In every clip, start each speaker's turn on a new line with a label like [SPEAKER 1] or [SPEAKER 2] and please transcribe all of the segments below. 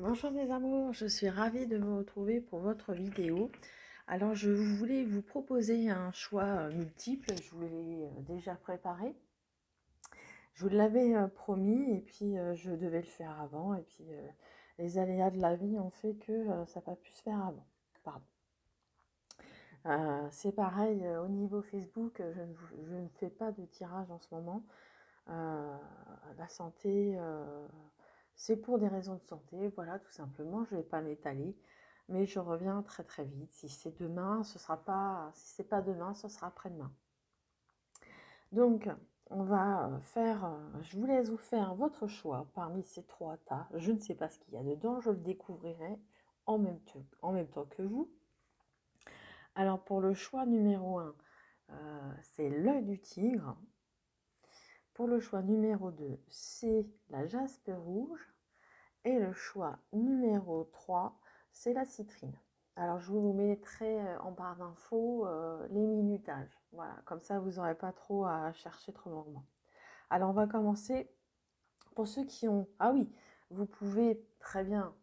[SPEAKER 1] Bonjour mes amours, je suis ravie de vous retrouver pour votre vidéo. Alors je voulais vous proposer un choix multiple, je vous l'ai déjà préparé. Je vous l'avais promis et puis je devais le faire avant et puis les aléas de la vie ont fait que ça n'a pas pu se faire avant. Pardon. C'est pareil au niveau Facebook, je ne fais pas de tirage en ce moment. Euh, la santé, c'est pour des raisons de santé, voilà, tout simplement. Je ne vais pas m'étaler, mais je reviens très très vite. Si c'est demain, ce sera pas. Si c'est pas demain, ce sera après-demain. Donc, on va faire. Je vous laisse vous faire votre choix parmi ces trois tas. Je ne sais pas ce qu'il y a dedans. Je le découvrirai en même temps que vous. Alors, pour le choix numéro 1, c'est l'œil du tigre. Pour le choix numéro 2, c'est la jaspe rouge. Et le choix numéro 3, c'est la citrine. Alors, je vous mettrai en barre d'infos les minutages. Voilà, comme ça, vous n'aurez pas trop à chercher trop longuement. Alors, on va commencer. Pour ceux qui ont... Ah oui, vous pouvez très bien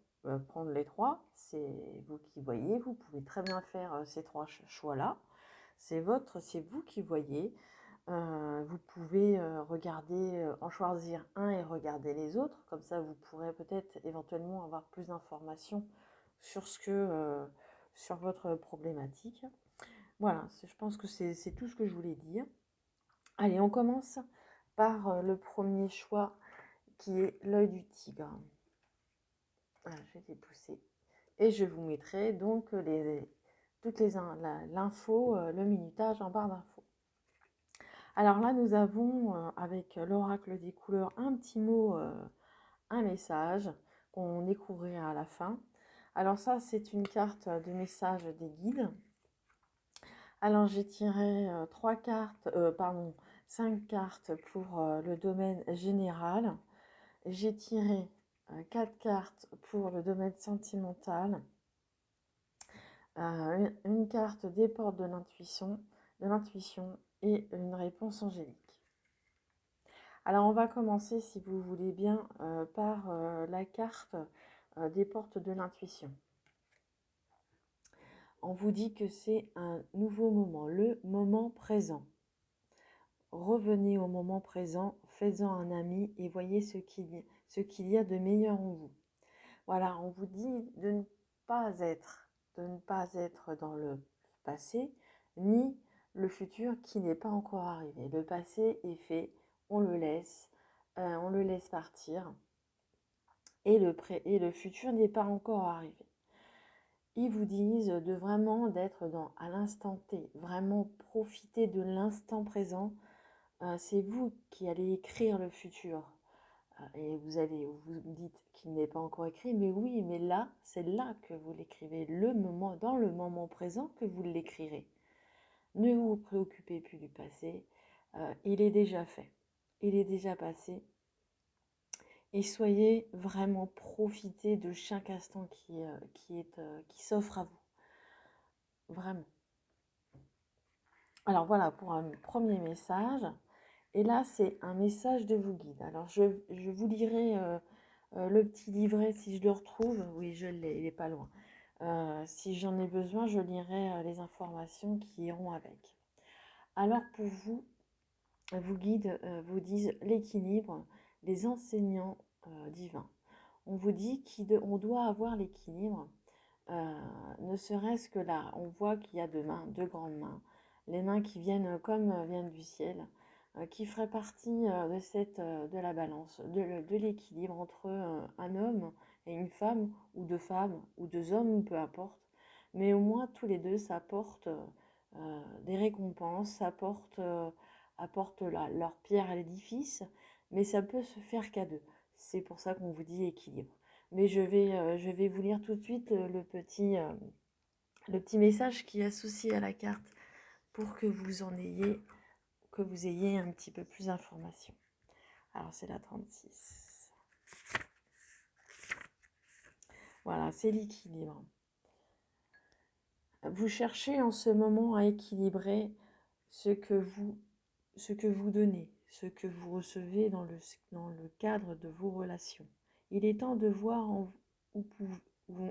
[SPEAKER 1] prendre les trois. C'est vous qui voyez. Vous pouvez très bien faire ces trois choix-là. C'est vous qui voyez. Vous pouvez regarder, en choisir un et regarder les autres. Comme ça, vous pourrez peut-être éventuellement avoir plus d'informations sur sur votre problématique. Voilà, je pense que c'est tout ce que je voulais dire. Allez, on commence par le premier choix qui est l'œil du tigre. Voilà, je vais dépousser. Et je vous mettrai donc l'info, le minutage en barre d'infos. Alors là, nous avons, avec l'oracle des couleurs, un petit mot, un message qu'on découvrira à la fin. Alors ça, c'est une carte de message des guides. Alors j'ai tiré 5 cartes pour le domaine général. J'ai tiré 4 cartes pour le domaine sentimental. Une carte des portes de l'intuition et une réponse angélique. Alors on va commencer, si vous voulez bien, par la carte des portes de l'intuition. On vous dit que c'est un nouveau moment, le moment présent. Revenez au moment présent, faites-en un ami et voyez ce qu'il y a de meilleur en vous. Voilà, on vous dit de ne pas être dans le passé, ni le futur qui n'est pas encore arrivé. Le passé est fait, on le laisse partir, et le futur n'est pas encore arrivé. Ils vous disent de vraiment d'être à l'instant T, vraiment profiter de l'instant présent. C'est vous qui allez écrire le futur. Et vous me dites qu'il n'est pas encore écrit, mais oui, mais là, c'est là que vous l'écrivez, dans le moment présent que vous l'écrirez. Ne vous préoccupez plus du passé, il est déjà fait, il est déjà passé. Et soyez vraiment, profitez de chaque instant qui s'offre à vous, vraiment. Alors voilà pour un premier message. Et là, c'est un message de vos guides. Alors je vous lirai le petit livret si je le retrouve. Oui, je l'ai, il n'est pas loin. Si j'en ai besoin, je lirai les informations qui iront avec. Alors pour vous, vos guides vous disent l'équilibre, les enseignants divins. On vous dit qu'on doit avoir l'équilibre, ne serait-ce que là, on voit qu'il y a deux grandes mains, les mains qui viennent comme viennent du ciel, qui feraient partie de la balance, de l'équilibre entre un homme et une femme, ou deux femmes, ou deux hommes, peu importe. Mais au moins, tous les deux, ça apporte des récompenses, ça apporte leur pierre à l'édifice, mais ça peut se faire qu'à deux. C'est pour ça qu'on vous dit équilibre. Mais je vais vous lire tout de suite le petit message qui est associé à la carte pour que vous ayez un petit peu plus d'informations. Alors c'est la 36. Voilà, c'est l'équilibre. Vous cherchez en ce moment à équilibrer ce que vous donnez, ce que vous recevez dans le cadre de vos relations. Il est temps de voir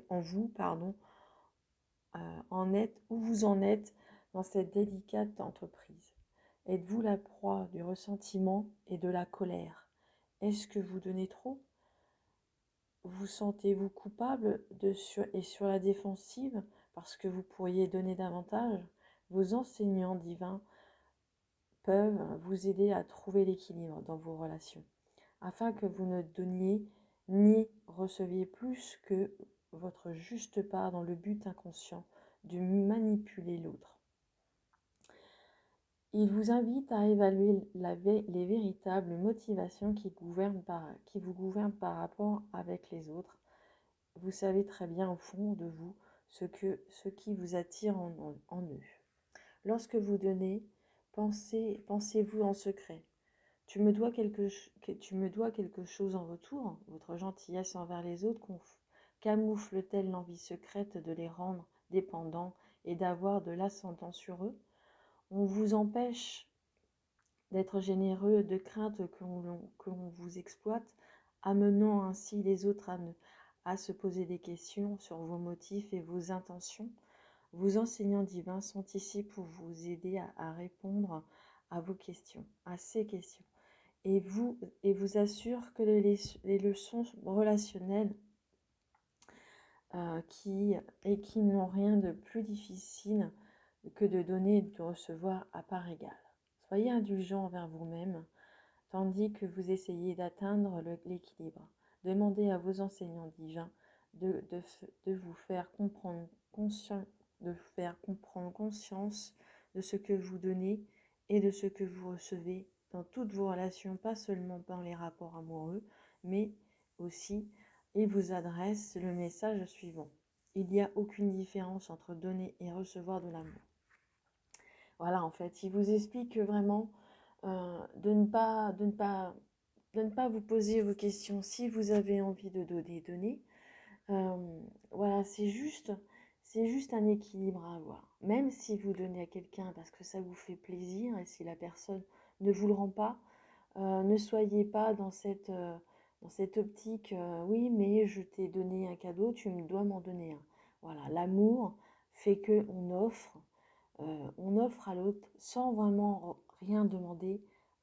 [SPEAKER 1] en vous, pardon, où vous en êtes dans cette délicate entreprise. Êtes-vous la proie du ressentiment et de la colère? Est-ce que vous donnez trop? Vous sentez-vous coupable et sur la défensive parce que vous pourriez donner davantage? Vos enseignants divins peuvent vous aider à trouver l'équilibre dans vos relations, afin que vous ne donniez ni receviez plus que votre juste part dans le but inconscient de manipuler l'autre. Il vous invite à évaluer les véritables motivations qui vous gouvernent par rapport avec les autres. Vous savez très bien au fond de vous ce qui vous attire en eux. Lorsque vous donnez, pensez-vous en secret. Tu me dois quelque chose en retour. Votre gentillesse envers les autres camoufle-t-elle l'envie secrète de les rendre dépendants et d'avoir de l'ascendant sur eux? On vous empêche d'être généreux de crainte qu'on vous exploite, amenant ainsi les autres à se poser des questions sur vos motifs et vos intentions. Vos enseignants divins sont ici pour vous aider à répondre à vos questions, à ces questions, et vous assurent que les leçons relationnelles qui n'ont rien de plus difficile que de donner et de recevoir à part égale. Soyez indulgents envers vous-même, tandis que vous essayez d'atteindre l'équilibre. Demandez à vos enseignants divins de vous faire comprendre conscience de ce que vous donnez et de ce que vous recevez dans toutes vos relations, pas seulement dans les rapports amoureux, mais aussi, il vous adresse le message suivant. Il n'y a aucune différence entre donner et recevoir de l'amour. Voilà, en fait, il vous explique vraiment de ne pas vous poser vos questions. Si vous avez envie de donner, donnez. Voilà, c'est juste un équilibre à avoir. Même si vous donnez à quelqu'un parce que ça vous fait plaisir et si la personne ne vous le rend pas, ne soyez pas dans cette optique, oui, mais je t'ai donné un cadeau, tu me dois m'en donner un. Voilà, l'amour fait qu'on offre, à l'autre sans vraiment rien demander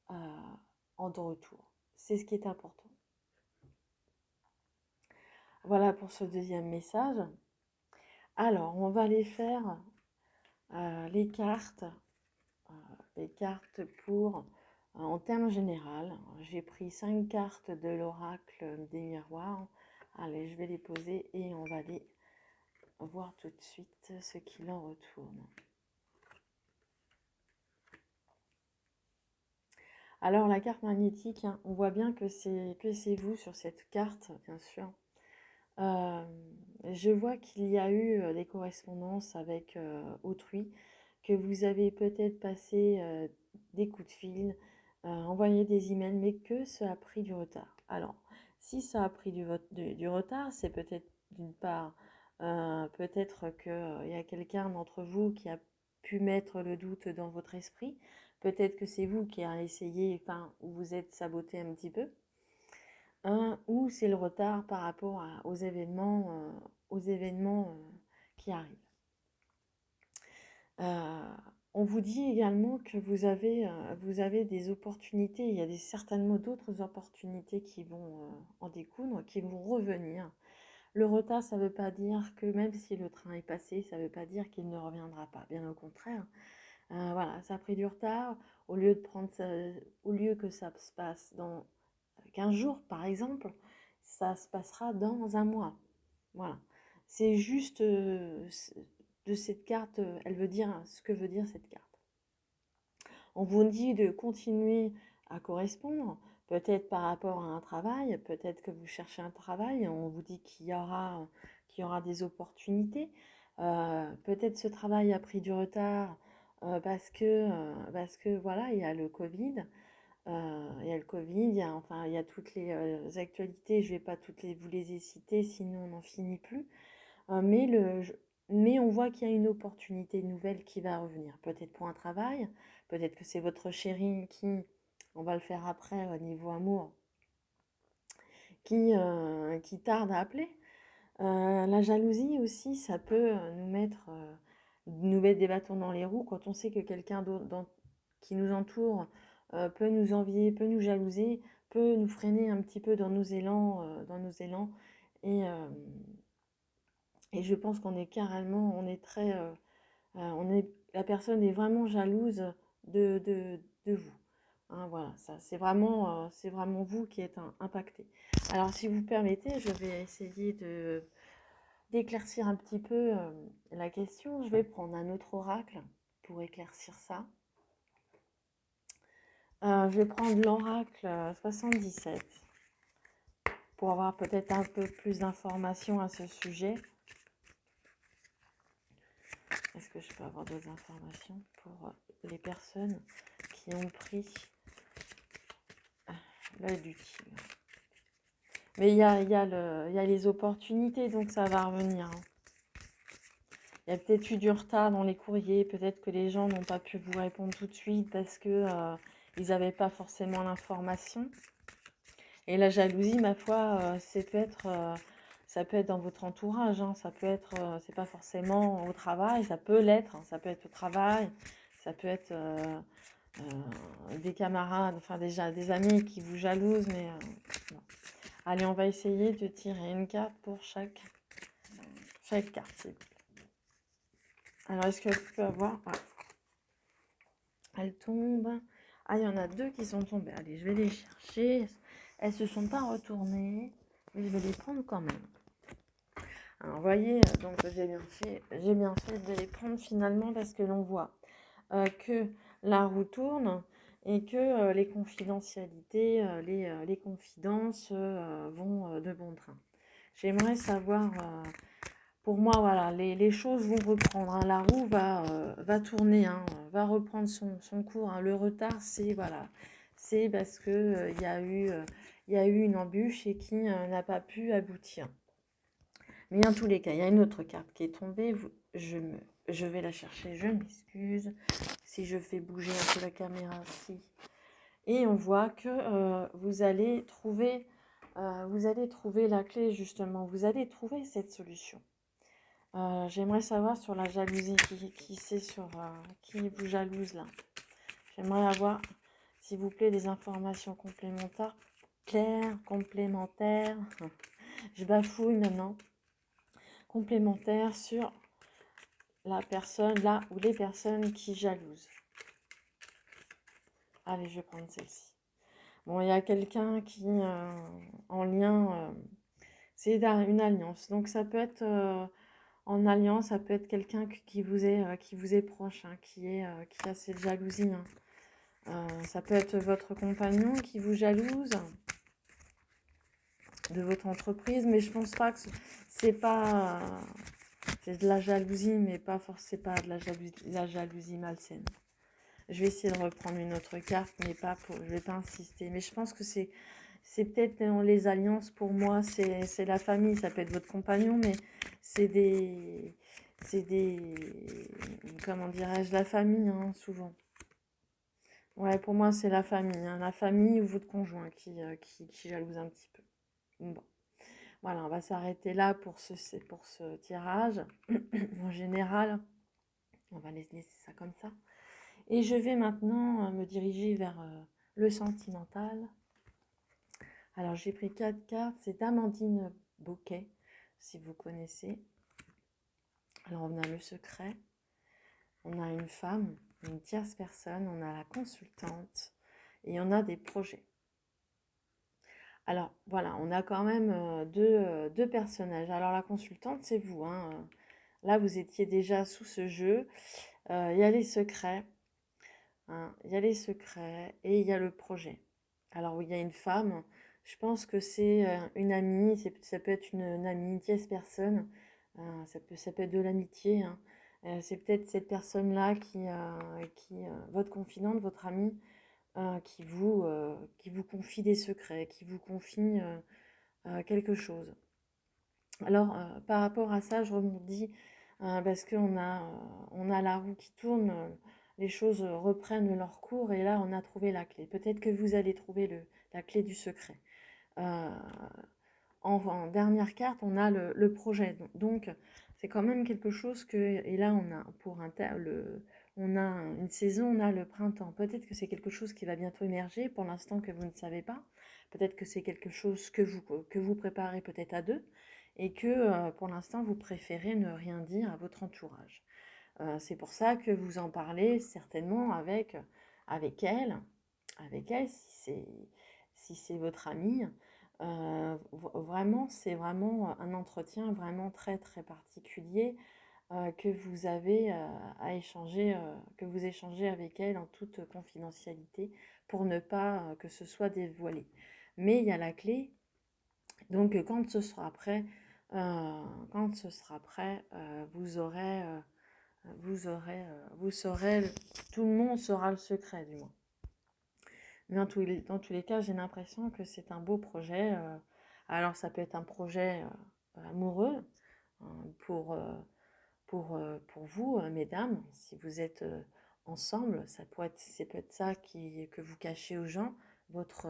[SPEAKER 1] en retour. C'est ce qui est important. Voilà pour ce deuxième message. Alors, on va aller faire les cartes pour, en termes général. J'ai pris 5 cartes de l'oracle des miroirs. Allez, je vais les poser et on va aller voir tout de suite ce qu'il en retourne. Alors, la carte magnétique, hein, on voit bien que c'est vous sur cette carte, bien sûr. Je vois qu'il y a eu des correspondances avec autrui, que vous avez peut-être passé des coups de fil, envoyé des emails, mais que ça a pris du retard. Alors, si ça a pris du retard, c'est peut-être d'une part, peut-être qu'il y a quelqu'un d'entre vous qui a pu mettre le doute dans votre esprit. Peut-être que c'est vous qui avez essayé, enfin, ou vous êtes saboté un petit peu. Ou c'est le retard par rapport aux événements qui arrivent. On vous dit également que vous avez des opportunités, il y a certainement d'autres opportunités qui vont en découdre, qui vont revenir. Le retard, ça ne veut pas dire que même si le train est passé, ça ne veut pas dire qu'il ne reviendra pas, bien au contraire. Voilà, ça a pris du retard, au lieu que ça se passe dans 15 jours, par exemple, ça se passera dans un mois. Voilà. C'est juste de cette carte, elle veut dire ce que veut dire cette carte. On vous dit de continuer à correspondre, peut-être par rapport à un travail, peut-être que vous cherchez un travail, on vous dit qu'il y aura des opportunités. Peut-être ce travail a pris du retard parce que voilà, il y a le Covid. Il y a le Covid, il y a toutes les actualités, je ne vais pas vous les citer, sinon on n'en finit plus. Mais on voit qu'il y a une opportunité nouvelle qui va revenir. Peut-être pour un travail, peut-être que c'est votre chérie qui, on va le faire après au niveau amour, qui tarde à appeler. La jalousie aussi, ça peut nous mettre des bâtons dans les roues quand on sait que quelqu'un d'autre qui nous entoure peut nous envier, peut nous jalouser, peut nous freiner un petit peu dans nos élans. Et, euh, et je pense qu'on est carrément, on est très, la personne est vraiment jalouse de vous. Hein, voilà, ça, c'est vraiment vous qui êtes impacté. Alors, si vous permettez, je vais essayer d'éclaircir un petit peu la question. Je vais prendre un autre oracle pour éclaircir ça. Je vais prendre l'oracle 77 pour avoir peut-être un peu plus d'informations à ce sujet. Est-ce que je peux avoir des informations pour les personnes qui ont pris l'œil du tigre? Mais il y a les opportunités, donc ça va revenir. Hein. Il y a peut-être eu du retard dans les courriers, peut-être que les gens n'ont pas pu vous répondre tout de suite parce que ils n'avaient pas forcément l'information. Et la jalousie, ma foi, ça peut être dans votre entourage. Hein. Ça peut être, c'est pas forcément au travail, ça peut l'être. Hein. Ça peut être au travail, ça peut être des camarades, enfin déjà des amis qui vous jalousent, mais non. Allez, on va essayer de tirer une carte pour chaque carte. Alors, est-ce que tu peux avoir... Ouais. Elle tombe. Ah, il y en a deux qui sont tombées. Allez, je vais les chercher. Elles se sont pas retournées, mais je vais les prendre quand même. Alors, vous voyez, donc j'ai bien fait de les prendre finalement parce que l'on voit que la roue tourne et que les confidentialités, les confidences vont de bon train. J'aimerais savoir, pour moi, voilà, les choses vont reprendre. Hein. La roue va tourner, hein, va reprendre son cours. Hein. Le retard, c'est parce que il y a eu une embûche et qui n'a pas pu aboutir. Mais en tous les cas, il y a une autre carte qui est tombée. Je vais la chercher, je m'excuse. Si je fais bouger un peu la caméra aussi. Et on voit que vous allez trouver la clé justement. Vous allez trouver cette solution. J'aimerais savoir sur la jalousie, qui c'est qui vous jalouse là. J'aimerais avoir, s'il vous plaît, des informations complémentaires, claires, complémentaires. Je bafouille maintenant. Complémentaires sur la personne là ou les personnes qui jalousent. Allez, je vais prendre celle-ci. Bon, il y a quelqu'un qui en lien, c'est une alliance. Donc ça peut être en alliance, ça peut être quelqu'un qui vous est proche, hein, qui a cette jalousie. Hein. Ça peut être votre compagnon qui vous jalouse de votre entreprise, mais je pense pas que c'est pas c'est de la jalousie, mais pas forcément, c'est pas de la jalousie malsaine. Je vais essayer de reprendre une autre carte, mais je vais pas insister. Mais je pense que c'est peut-être dans les alliances, pour moi, c'est la famille. Ça peut être votre compagnon, mais c'est des, comment dirais-je, la famille, hein, souvent. Ouais, pour moi, c'est la famille. Hein, la famille ou votre conjoint qui jalouse un petit peu. Bon. Voilà, on va s'arrêter là pour ce tirage. En général, on va laisser ça comme ça. Et je vais maintenant me diriger vers le sentimental. Alors, j'ai pris 4 cartes. C'est Amandine Bouquet, si vous connaissez. Alors, on a le secret. On a une femme, une tierce personne. On a la consultante. Et on a des projets. Alors, voilà, on a quand même deux personnages. Alors, la consultante, c'est vous. Hein. Là, vous étiez déjà sous ce jeu. Il y a les secrets. Hein, il y a les secrets et il y a le projet. Alors, oui, il y a une femme. Je pense que c'est une amie. Ça peut être une amie, une tierce personne. Ça peut être de l'amitié. Hein. C'est peut-être cette personne-là votre confidente, votre amie, qui vous confie des secrets, qui vous confie quelque chose. Alors, par rapport à ça, je rebondis parce on a la roue qui tourne, les choses reprennent leur cours et là, on a trouvé la clé. Peut-être que vous allez trouver la clé du secret. Euh, en dernière carte, on a le projet. Donc, c'est quand même quelque chose que... Et là, on a on a une saison, on a le printemps. Peut-être que c'est quelque chose qui va bientôt émerger, pour l'instant que vous ne savez pas. Peut-être que c'est quelque chose que vous préparez peut-être à deux et que pour l'instant, vous préférez ne rien dire à votre entourage. C'est pour ça que vous en parlez certainement avec elle, si c'est votre amie. Vraiment, c'est vraiment un entretien vraiment très très particulier que vous avez à échanger, que vous échangez avec elle en toute confidentialité pour ne pas que ce soit dévoilé. Mais il y a la clé, donc quand ce sera prêt, vous saurez, tout le monde saura le secret du moins. Mais dans tous les cas, j'ai l'impression que c'est un beau projet. Alors ça peut être un projet amoureux euh, pour, euh, pour vous, mesdames, si vous êtes ensemble, c'est peut-être ça que vous cachez aux gens, votre,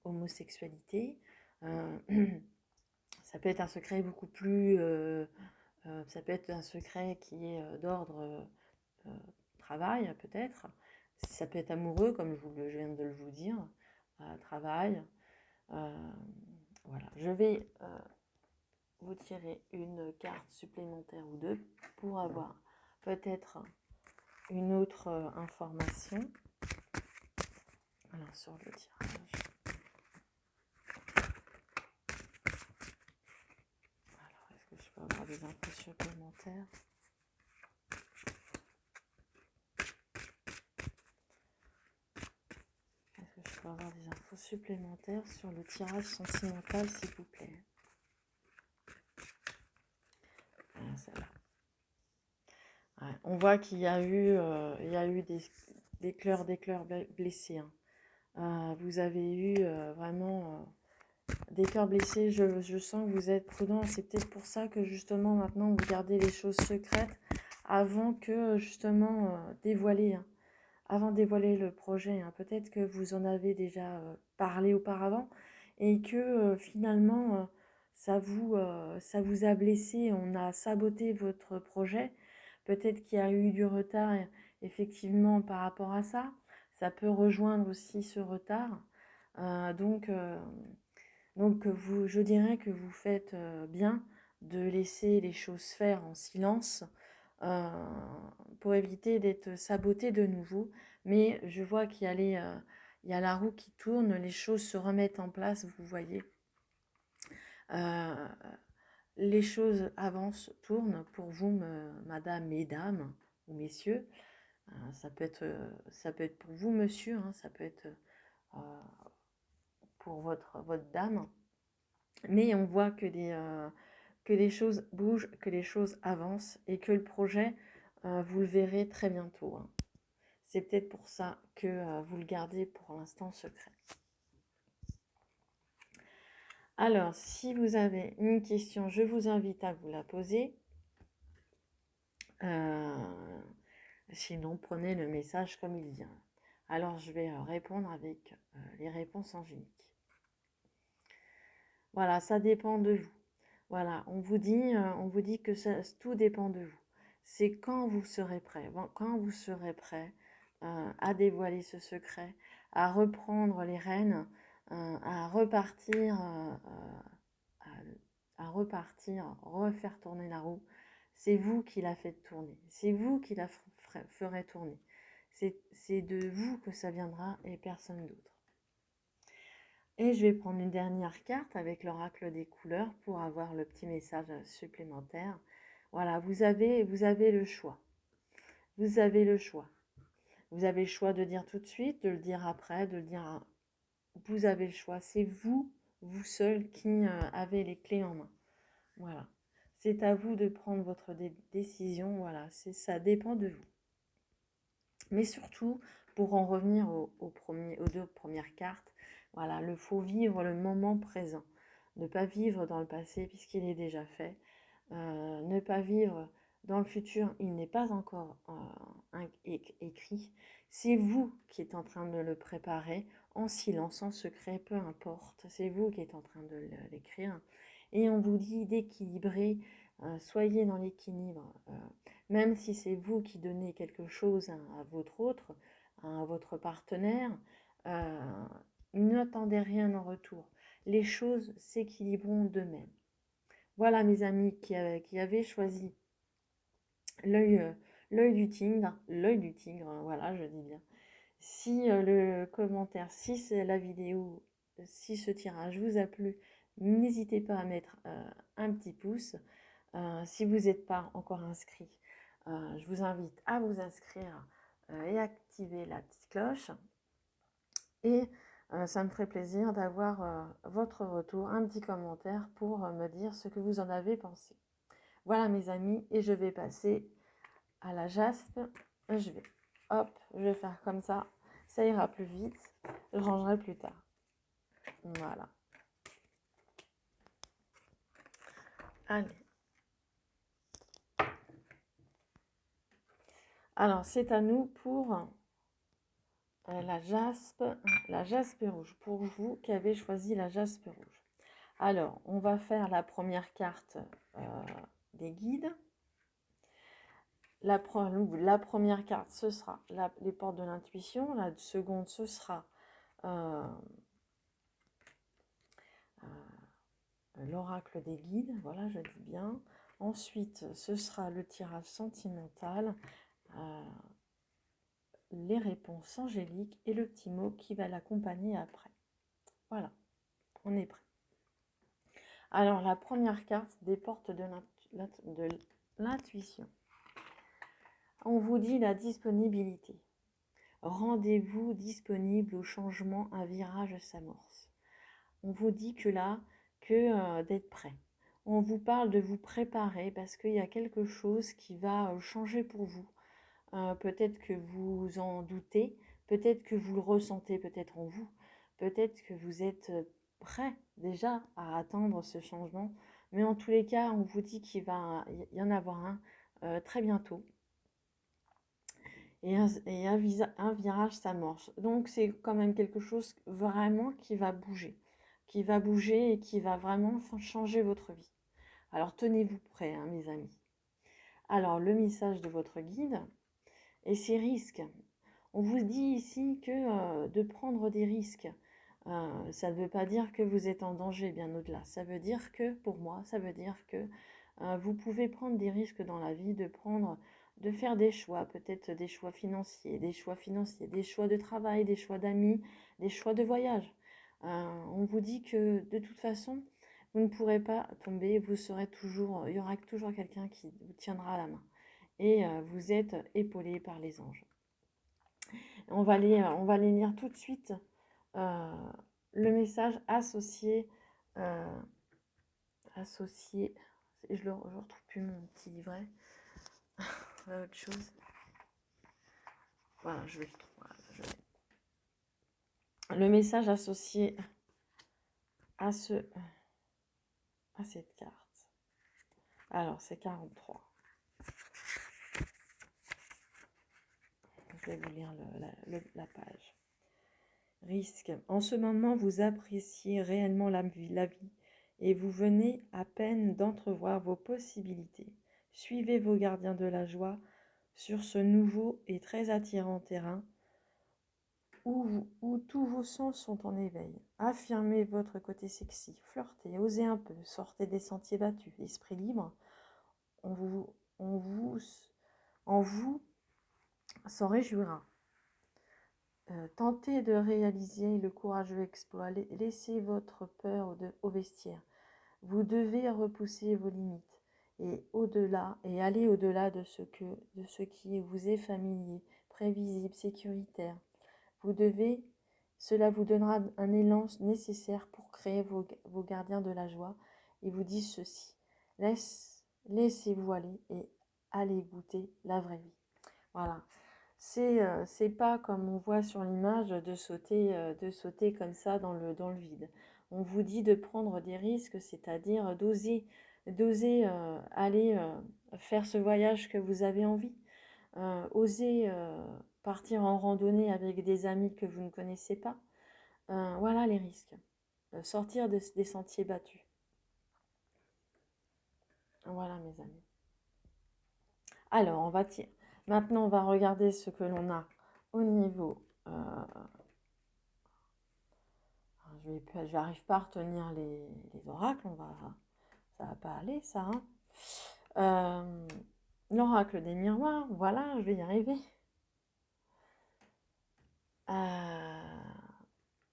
[SPEAKER 1] homosexualité. Euh, ça peut être un secret beaucoup plus... ça peut être un secret qui est d'ordre euh, travail, peut-être. Ça peut être amoureux, comme je viens de vous dire. Travail. Euh, voilà. Je vais vous tirer une carte supplémentaire ou deux pour avoir peut-être une autre information. Alors, sur le tirage. Alors, est-ce que je peux avoir des infos supplémentaires? Est-ce que je peux avoir des infos supplémentaires sur le tirage sentimental, s'il vous plaît? Celle-là. Ouais, on voit qu'il y a eu des cœurs blessés. Hein. Vous avez eu vraiment des cœurs blessés. Je sens que vous êtes prudent. C'est peut-être pour ça que justement maintenant vous gardez les choses secrètes avant que justement dévoiler. Hein. Avant de dévoiler le projet. Hein. Peut-être que vous en avez déjà parlé auparavant et que finalement ça vous a blessé. On a saboté votre projet. Peut-être qu'il y a eu du retard effectivement par rapport à ça. Ça peut rejoindre aussi ce retard. Donc, je dirais que vous faites bien de laisser les choses faire en silence euh, pour éviter d'être saboté de nouveau. Mais je vois il y a la roue qui tourne, les choses se remettent en place, vous voyez. Euh, les choses avancent, tournent pour vous, madame, mesdames ou messieurs. Ça peut être pour vous, monsieur, hein, ça peut être euh, pour votre dame. Mais on voit que les choses bougent, que les choses avancent et que le projet, vous le verrez très bientôt. Hein. C'est peut-être pour ça que vous le gardez pour l'instant secret. Alors, si vous avez une question, je vous invite à vous la poser. Sinon, prenez le message comme il vient. Alors, je vais répondre avec les réponses angéliques. Voilà, ça dépend de vous. Voilà, on vous dit que tout dépend de vous. C'est quand vous serez prêt, à dévoiler ce secret, à reprendre les rênes, à repartir, refaire tourner la roue. C'est vous qui la faites tourner, c'est vous qui la ferez tourner. C'est de vous que ça viendra et personne d'autre. Et je vais prendre une dernière carte avec l'oracle des couleurs pour avoir le petit message supplémentaire. Voilà, vous avez le choix. Vous avez le choix. Vous avez le choix de dire tout de suite, de le dire après, de le dire... Vous avez le choix. C'est vous seul qui avez les clés en main. Voilà. C'est à vous de prendre votre décision. Voilà, ça dépend de vous. Mais surtout, pour en revenir aux deux premières cartes, voilà, il faut vivre le moment présent. Ne pas vivre dans le passé puisqu'il est déjà fait. Ne pas vivre dans le futur, il n'est pas encore écrit. C'est vous qui êtes en train de le préparer en silence, en secret, peu importe. C'est vous qui êtes en train de l'écrire. Et on vous dit d'équilibrer, soyez dans l'équilibre. Même si c'est vous qui donnez quelque chose à votre autre, à votre partenaire, n'attendez rien en retour. Les choses s'équilibreront d'eux-mêmes. Voilà mes amis qui avaient choisi l'œil du tigre, voilà, je dis bien. Si le commentaire, si c'est la vidéo, si ce tirage vous a plu, n'hésitez pas à mettre un petit pouce. Si vous n'êtes pas encore inscrit, je vous invite à vous inscrire et activer la petite cloche. Et ça me ferait plaisir d'avoir votre retour, un petit commentaire pour me dire ce que vous en avez pensé. Voilà mes amis, et je vais passer à la jaspe. Je vais faire comme ça ira plus vite, je rangerai plus tard. Voilà. Allez. Alors, c'est à nous pour la jaspe rouge, pour vous qui avez choisi la jaspe rouge. Alors, on va faire la première carte des guides. La première carte, ce sera les portes de l'intuition. La seconde, ce sera l'oracle des guides. Voilà, je dis bien. Ensuite, ce sera le tirage sentimental, les réponses angéliques et le petit mot qui va l'accompagner après. Voilà, on est prêt. Alors, la première carte des portes de l'intuition. On vous dit la disponibilité. Rendez-vous disponible au changement, un virage s'amorce. On vous dit que là, d'être prêt. On vous parle de vous préparer parce qu'il y a quelque chose qui va changer pour vous. Peut-être que vous en doutez, peut-être que vous le ressentez peut-être en vous, peut-être que vous êtes prêt déjà à attendre ce changement. Mais en tous les cas, on vous dit qu'il va y en avoir un très bientôt. Et un virage s'amorce. Donc c'est quand même quelque chose vraiment qui va bouger et qui va vraiment changer votre vie. Alors tenez-vous prêts, hein, mes amis. Alors le message de votre guide et ses risques. On vous dit ici que de prendre des risques, ça ne veut pas dire que vous êtes en danger, bien au-delà. Ça veut dire que, pour moi, ça veut dire que vous pouvez prendre des risques dans la vie, de faire des choix, peut-être des choix financiers, des choix de travail, des choix d'amis, des choix de voyage. On vous dit que de toute façon, vous ne pourrez pas tomber, il y aura toujours quelqu'un qui vous tiendra à la main. Et vous êtes épaulé par les anges. On va les lire tout de suite. Le message associé. Je ne retrouve plus mon petit livret. Autre chose. Voilà, je vais le trouver. Le message associé à cette carte. Alors, c'est 43. Je vais vous lire la page. Risque. En ce moment, vous appréciez réellement la vie et vous venez à peine d'entrevoir vos possibilités. Suivez vos gardiens de la joie sur ce nouveau et très attirant terrain où tous vos sens sont en éveil. Affirmez votre côté sexy, flirtez, osez un peu, sortez des sentiers battus, esprit libre. On vous s'en réjouira. Tentez de réaliser le courageux exploit. Laissez votre peur au vestiaire. Vous devez repousser vos limites et aller au-delà de ce qui vous est familier, prévisible, sécuritaire. Cela vous donnera un élan nécessaire pour créer vos gardiens de la joie. Et vous disent ceci: laissez-vous aller et allez goûter la vraie vie. Voilà. C'est pas comme on voit sur l'image de sauter comme ça dans le vide. On vous dit de prendre des risques, c'est-à-dire d'oser aller faire ce voyage que vous avez envie, oser partir en randonnée avec des amis que vous ne connaissez pas, Voilà les risques. Sortir des sentiers battus. Voilà mes amis. Alors, maintenant, on va regarder ce que l'on a au niveau. J'arrive pas à retenir les oracles. Ça va pas aller, ça. Hein. L'oracle des miroirs. Voilà, je vais y arriver.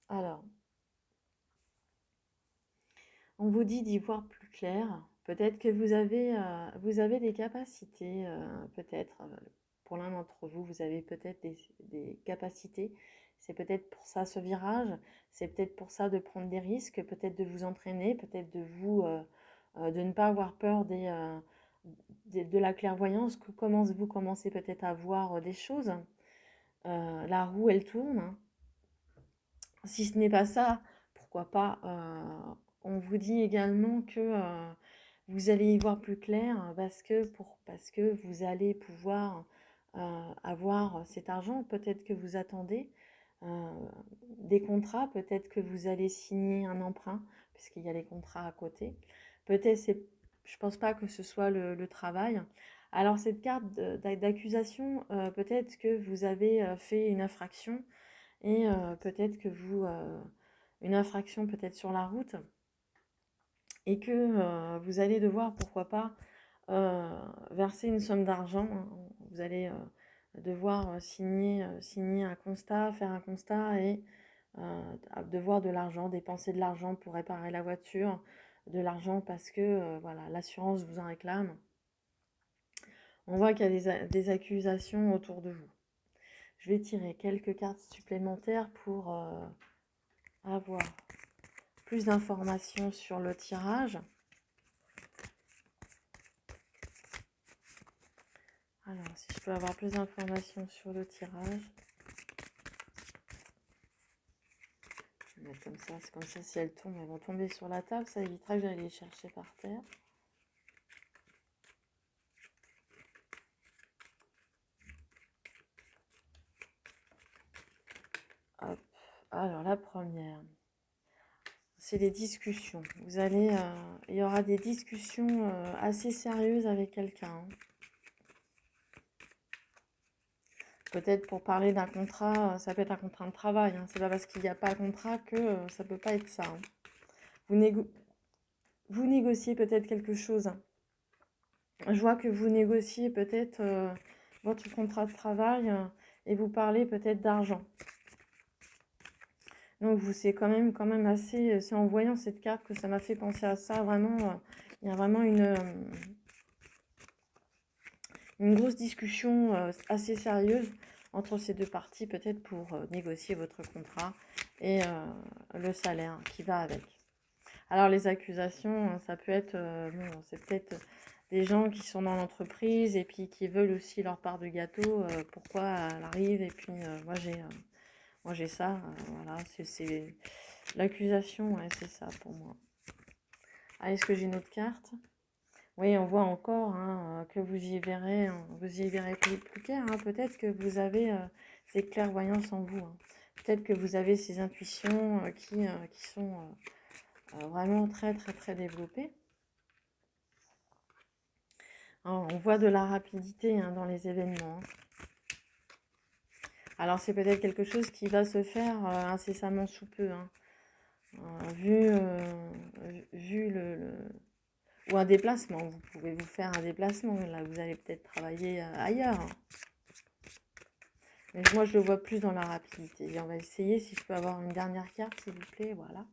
[SPEAKER 1] Alors, on vous dit d'y voir plus clair. Peut-être que vous avez des capacités, peut-être, pour l'un d'entre vous, vous avez peut-être des capacités. C'est peut-être pour ça ce virage, c'est peut-être pour ça de prendre des risques, peut-être de vous entraîner, peut-être de ne pas avoir peur de la clairvoyance, vous commencez peut-être à voir des choses. La roue, elle tourne. Hein. Si ce n'est pas ça, pourquoi pas, on vous dit également que vous allez y voir plus clair parce que vous allez pouvoir avoir cet argent. Peut-être que vous attendez euh, des contrats, peut-être que vous allez signer un emprunt, puisqu'il y a les contrats à côté. Je pense pas que ce soit le travail. Alors cette carte d'accusation, peut-être que vous avez fait une infraction et peut-être que une infraction peut-être sur la route et que vous allez devoir, pourquoi pas, verser une somme d'argent. Hein. Vous allez devoir signer un constat, faire un constat et devoir de l'argent, dépenser de l'argent pour réparer la voiture, de l'argent parce que voilà, l'assurance vous en réclame. On voit qu'il y a des accusations autour de vous. Je vais tirer quelques cartes supplémentaires pour avoir plus d'informations sur le tirage. Alors, si je peux avoir plus d'informations sur le tirage. Je vais mettre comme ça. C'est comme ça, si elles tombent, elles vont tomber sur la table. Ça évitera que j'aille les chercher par terre. Hop. Alors, la première, c'est les discussions. Il y aura des discussions assez sérieuses avec quelqu'un. Hein. Peut-être pour parler d'un contrat, ça peut être un contrat de travail. Hein. C'est pas parce qu'il n'y a pas de contrat que ça peut pas être ça. Hein. Vous négociez peut-être quelque chose. Hein. Je vois que vous négociez peut-être votre contrat de travail et vous parlez peut-être d'argent. Donc c'est quand même assez. C'est en voyant cette carte que ça m'a fait penser à ça. Vraiment, il y a vraiment une grosse discussion assez sérieuse entre ces deux parties, peut-être pour négocier votre contrat et le salaire qui va avec. Alors les accusations, ça peut être, c'est peut-être des gens qui sont dans l'entreprise et puis qui veulent aussi leur part de gâteau. Pourquoi elle arrive et puis moi j'ai ça. Voilà, c'est l'accusation, ouais, c'est ça pour moi. Ah, est-ce que j'ai une autre carte? Oui, on voit encore hein, que vous y verrez plus clair. Hein. Peut-être que vous avez ces clairvoyances en vous. Hein. Peut-être que vous avez ces intuitions qui sont vraiment très très très développées. Hein, on voit de la rapidité hein, dans les événements. Hein. Alors c'est peut-être quelque chose qui va se faire incessamment sous peu. Hein. Vu ou un déplacement, vous pouvez vous faire un déplacement, là vous allez peut-être travailler ailleurs. Hein. Mais moi je le vois plus dans la rapidité. Et on va essayer si je peux avoir une dernière carte s'il vous plaît, voilà.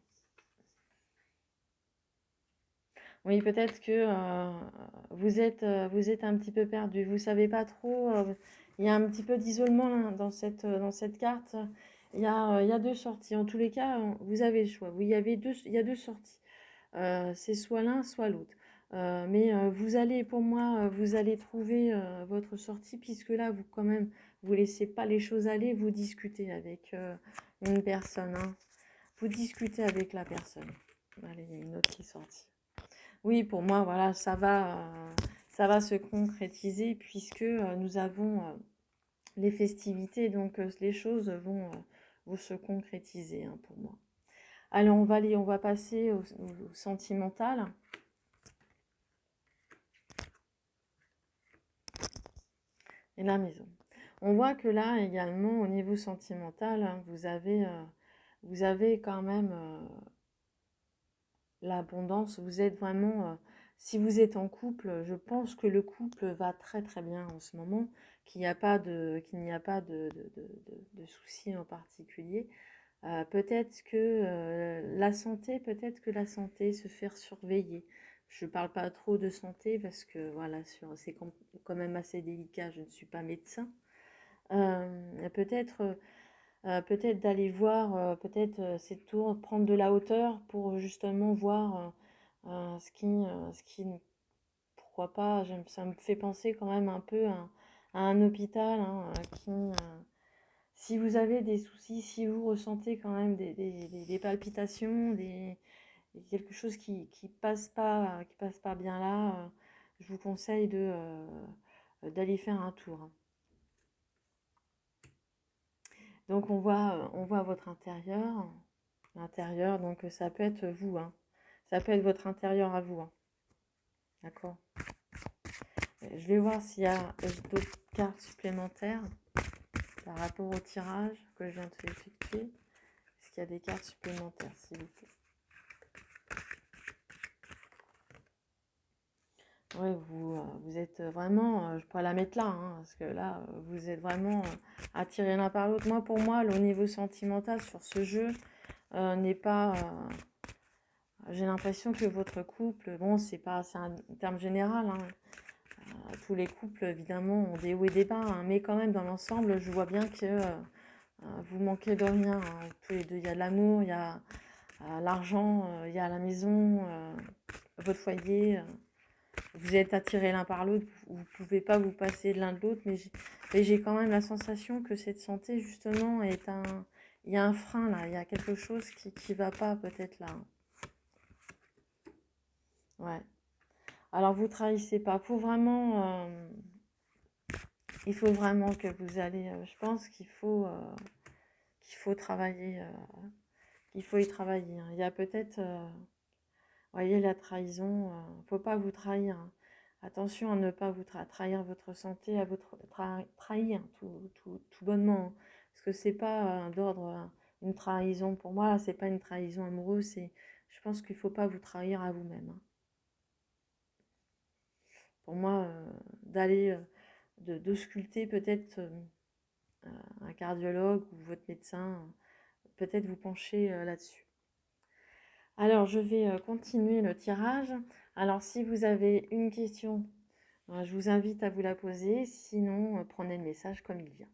[SPEAKER 1] Oui, peut-être que vous êtes un petit peu perdu, vous savez pas trop, il y a un petit peu d'isolement hein, dans cette carte. Il y a deux sorties. En tous les cas, vous avez le choix. Il y a deux sorties. C'est soit l'un, soit l'autre. Mais pour moi, vous allez trouver votre sortie, puisque là, quand même, vous laissez pas les choses aller, vous discutez avec une personne. Hein. Vous discutez avec la personne. Allez, il y a une autre qui est sortie. Oui, pour moi, voilà, ça va se concrétiser, puisque nous avons les festivités, donc les choses se concrétiser hein, pour moi. Alors on va passer au sentimental. Et la maison. On voit que là également au niveau sentimental, hein, vous avez quand même l'abondance. Vous êtes vraiment, si vous êtes en couple, je pense que le couple va très très bien en ce moment, qu'il n'y a pas de soucis en particulier. Peut-être que peut-être que la santé, se faire surveiller. Je ne parle pas trop de santé parce que voilà, c'est quand même assez délicat. Je ne suis pas médecin. Peut-être peut-être d'aller voir, ces tours, prendre de la hauteur pour justement voir ce qui, pourquoi pas, ça me fait penser quand même un peu à un hôpital hein, si vous avez des soucis, si vous ressentez quand même des palpitations, quelque chose qui passe pas bien là, je vous conseille d'aller faire un tour. Hein. Donc on voit votre intérieur, l'intérieur, donc ça peut être vous, hein. Ça peut être votre intérieur à vous, hein. D'accord. Je vais voir s'il y a d'autres cartes supplémentaires par rapport au tirage que je viens de effectuer. Est-ce qu'il y a des cartes supplémentaires, s'il vous plaît? Oui, vous êtes vraiment, je pourrais la mettre là, hein, parce que là, vous êtes vraiment attirés l'un par l'autre. Moi, pour moi, le niveau sentimental sur ce jeu n'est pas... j'ai l'impression que votre couple, bon, c'est un terme général, hein, tous les couples, évidemment, ont des hauts et des bas, hein, mais quand même, dans l'ensemble, je vois bien que vous manquez de rien. Hein, tous les deux, il y a de l'amour, il y a l'argent, il y a la maison, votre foyer. Vous êtes attirés l'un par l'autre, vous ne pouvez pas vous passer de l'un de l'autre, mais j'ai quand même la sensation que cette santé, justement, il y a un frein là, il y a quelque chose qui ne va pas peut-être là. Ouais. Alors vous trahissez pas. Il faut vraiment que vous allez. Je pense qu'il faut travailler. Qu'il faut y travailler. Hein. Il y a peut-être. Voyez la trahison. Faut pas vous trahir. Hein. Attention à ne pas vous trahir votre santé, à votre trahir tout bonnement. Hein. Parce que c'est pas d'ordre une trahison. Pour moi, c'est pas une trahison amoureuse. Je pense qu'il faut pas vous trahir à vous-même. Hein. Pour moi, d'aller d'ausculter peut-être un cardiologue ou votre médecin, peut-être vous pencher là-dessus. Alors, je vais continuer le tirage. Alors, si vous avez une question, je vous invite à vous la poser. Sinon, prenez le message comme il vient.